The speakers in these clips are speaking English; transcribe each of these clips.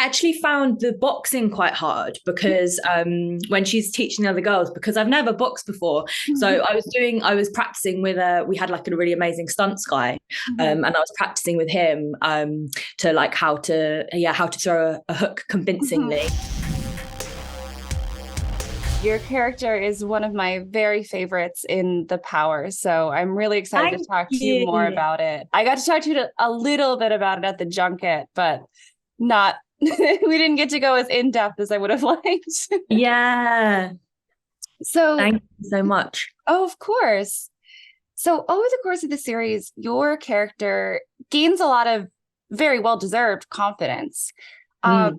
actually found the boxing quite hard because when she's teaching the other girls, because I've never boxed before. So I was practicing with we had like a really amazing stunts guy, and I was practicing with him to like how to throw a hook convincingly. Your character is one of my very favorites in The Power, so I'm really excited Thank to talk to you more you. about it. I got to talk to you a little bit about it at the junket, but not we didn't get to go as in depth as I would have liked. Yeah. So, Thank you so much. oh, of course. So, over the course of the series, your character gains a lot of very well-deserved confidence. Mm.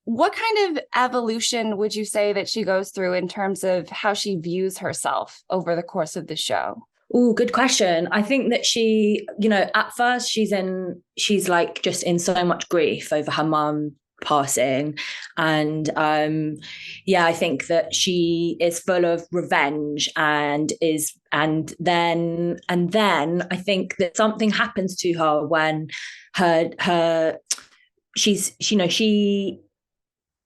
What kind of evolution would you say that she goes through in terms of how she views herself over the course of the show? Oh, good question. I think that she, at first she's like just in so much grief over her mum passing. And I think that she is full of revenge and then I think that something happens to her when her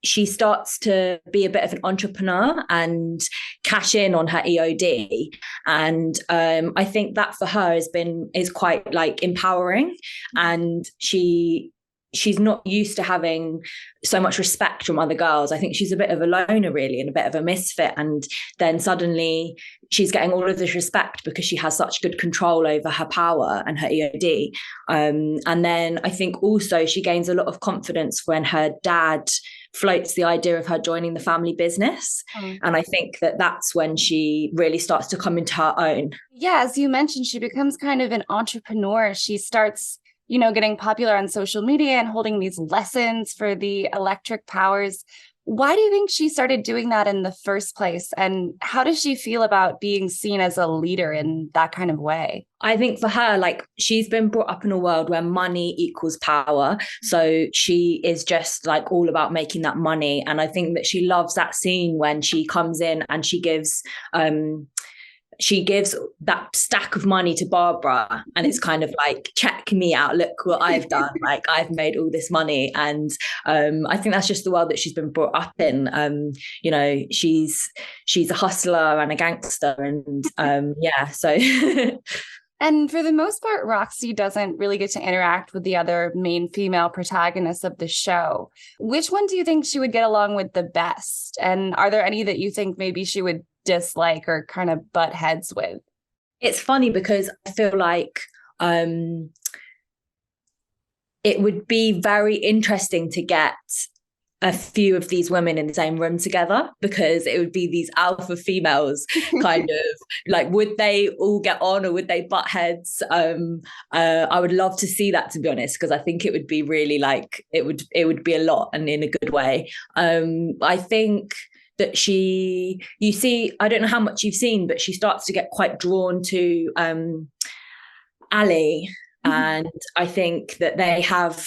she starts to be a bit of an entrepreneur and cash in on her EOD. And I think that for her is quite like empowering. And she's not used to having so much respect from other girls. I think she's a bit of a loner really and a bit of a misfit. And then suddenly she's getting all of this respect because she has such good control over her power and her EOD. And then I think also she gains a lot of confidence when her dad floats the idea of her joining the family business. And I think that that's when she really starts to come into her own. Yeah, as you mentioned, she becomes kind of an entrepreneur. She starts, getting popular on social media and holding these lessons for the electric powers. Why do you think she started doing that in the first place? And how does she feel about being seen as a leader in that kind of way? I think for her, like she's been brought up in a world where money equals power. So she is just like all about making that money. And I think that she loves that scene when she comes in and she gives that stack of money to Barbara, and it's kind of like, check me out, look what I've done, like I've made all this money. And I think that's just the world that she's been brought up in. She's a hustler and a gangster, and so And for the most part, Roxy doesn't really get to interact with the other main female protagonists of the show. Which one do you think she would get along with the best? And are there any that you think maybe she would dislike or kind of butt heads with? It's funny because I feel like it would be very interesting to get a few of these women in the same room together, because it would be these alpha females kind of like, would they all get on or would they butt heads? I would love to see that, to be honest, because I think it would be really like, it would be a lot and in a good way. I think that I don't know how much you've seen, but she starts to get quite drawn to Auli'i. And I think that they have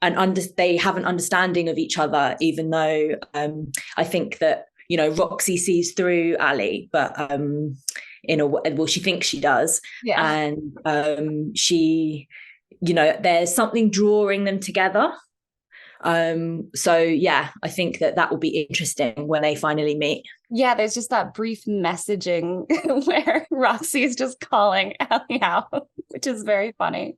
an understanding of each other, even though I think that Roxy sees through Auli'i, but she thinks she does. Yeah. And there's something drawing them together. I think that will be interesting when they finally meet. Yeah, there's just that brief messaging where Roxy is just calling Auli'i out, which is very funny.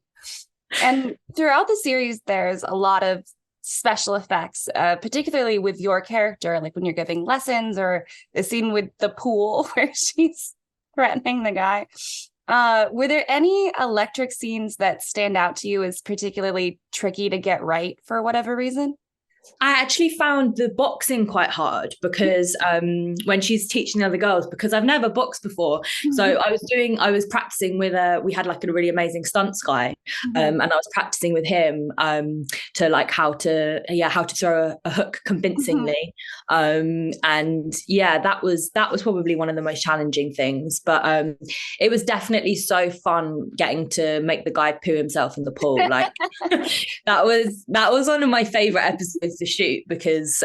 And throughout the series, there's a lot of special effects, particularly with your character, like when you're giving lessons, or the scene with the pool where she's threatening the guy. Were there any electric scenes that stand out to you as particularly tricky to get right for whatever reason? I actually found the boxing quite hard because when she's teaching the other girls, because I've never boxed before. So I was practicing with we had like a really amazing stunts guy, and I was practicing with him to like how to throw a hook convincingly. That was probably one of the most challenging things. But it was definitely so fun getting to make the guy poo himself in the pool. Like that was one of my favorite episodes to shoot, because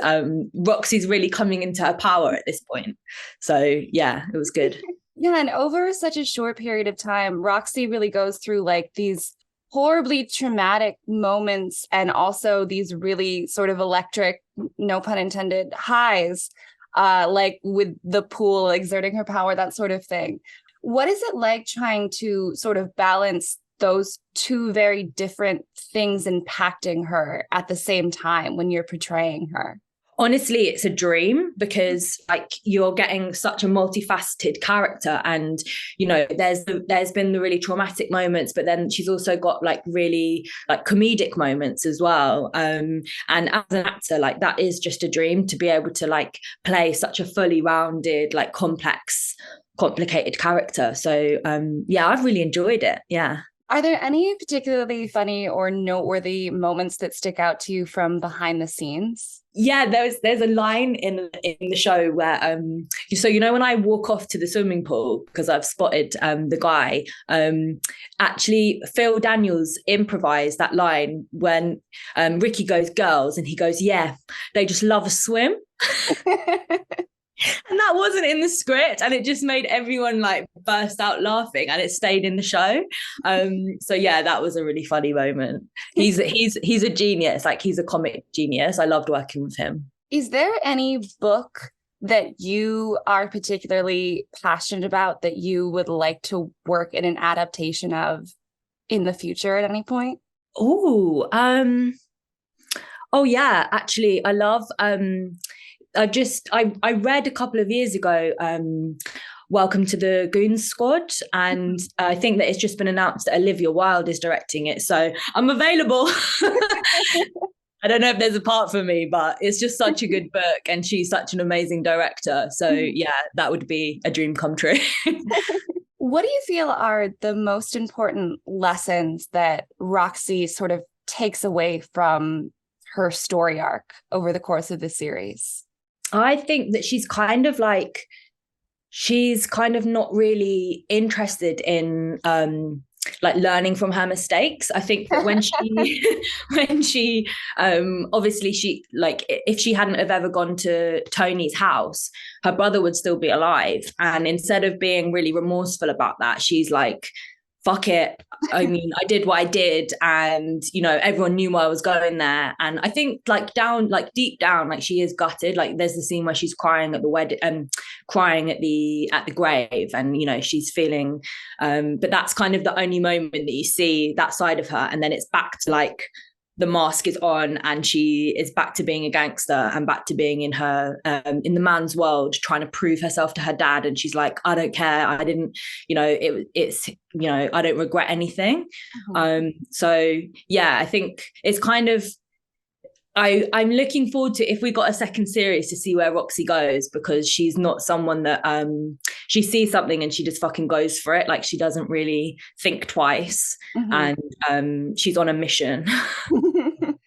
Roxy's really coming into her power at this point. So yeah, it was good. Yeah, and over such a short period of time, Roxy really goes through like these horribly traumatic moments and also these really sort of electric, no pun intended, highs, like with the pool exerting her power, that sort of thing. What is it like trying to sort of balance those two very different things impacting her at the same time when you're portraying her? Honestly, it's a dream because like you're getting such a multifaceted character, and you know there's been the really traumatic moments, but then she's also got like really like comedic moments as well. And as an actor, like that is just a dream to be able to like play such a fully rounded, like complex, complicated character. So yeah, I've really enjoyed it. Yeah. Are there any particularly funny or noteworthy moments that stick out to you from behind the scenes? Yeah, there's a line in the show where so you know when I walk off to the swimming pool because I've spotted the guy, actually Phil Daniels improvised that line when Ricky goes girls and he goes, yeah, they just love a swim. And that wasn't in the script, and it just made everyone like burst out laughing, and it stayed in the show. So yeah, that was a really funny moment. He's a genius, like he's a comic genius. I loved working with him. Is there any book that you are particularly passionate about that you would like to work in an adaptation of in the future at any point? Oh yeah, actually I love I read a couple of years ago, Welcome to the Goon Squad, and I think that it's just been announced that Olivia Wilde is directing it, so I'm available. I don't know if there's a part for me, but it's just such a good book, and she's such an amazing director. So yeah, that would be a dream come true. What do you feel are the most important lessons that Roxy sort of takes away from her story arc over the course of the series? I think that she's kind of not really interested in like learning from her mistakes. I think that when she obviously she like if she hadn't have ever gone to Tony's house, her brother would still be alive. And instead of being really remorseful about that, she's like, fuck it. I mean, I did what I did, and you know, everyone knew why I was going there. And I think deep down, like she is gutted. Like there's the scene where she's crying at the wedding, crying at the grave, and you know, she's feeling but that's kind of the only moment that you see that side of her. And then it's back to like the mask is on, and she is back to being a gangster and back to being in her in the man's world, trying to prove herself to her dad. And she's like, I don't care, I didn't, you know, it's you know, I don't regret anything. So yeah, I think it's kind of I'm looking forward to, if we got a second series, to see where Roxy goes, because she's not someone that she sees something and she just fucking goes for it. Like she doesn't really think twice, and she's on a mission.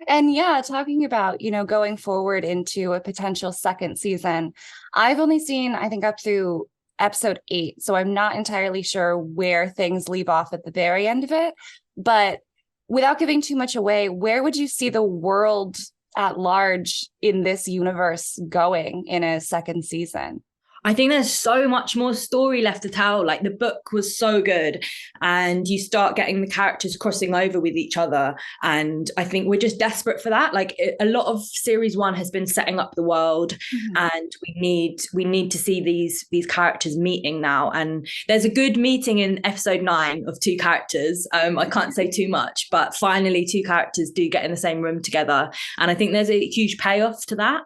And yeah, talking about, you know, going forward into a potential second season, I've only seen, I think, up through episode 8, so I'm not entirely sure where things leave off at the very end of it. But without giving too much away, where would you see the world at large in this universe going in a second season? I think there's so much more story left to tell. Like the book was so good, and you start getting the characters crossing over with each other. And I think we're just desperate for that. Like a lot of series 1 has been setting up the world, and we need to see these characters meeting now. And there's a good meeting in episode 9 of 2 characters. I can't say too much, but finally 2 characters do get in the same room together. And I think there's a huge payoff to that.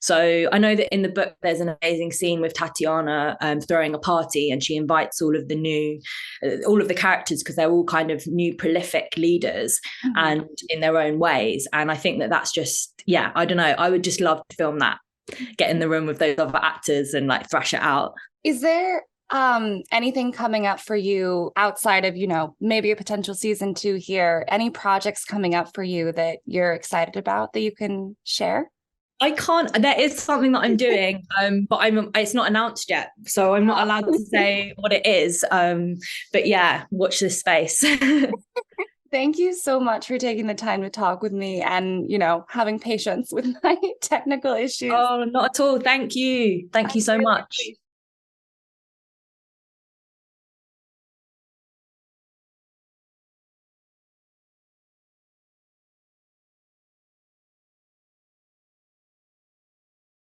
So I know that in the book, there's an amazing scene with Tatiana throwing a party, and she invites all of the characters, because they're all kind of new prolific leaders and in their own ways. And I think that that's just, yeah, I don't know, I would just love to film that, get in the room with those other actors and like thrash it out. Is there anything coming up for you outside of, you know, maybe a potential season 2 here? Any projects coming up for you that you're excited about that you can share? I can't. There is something that I'm doing, but it's not announced yet, so I'm not allowed to say what it is. But yeah, watch this space. Thank you so much for taking the time to talk with me, and you know, having patience with my technical issues. Oh, not at all. Thank you. Thank you so much.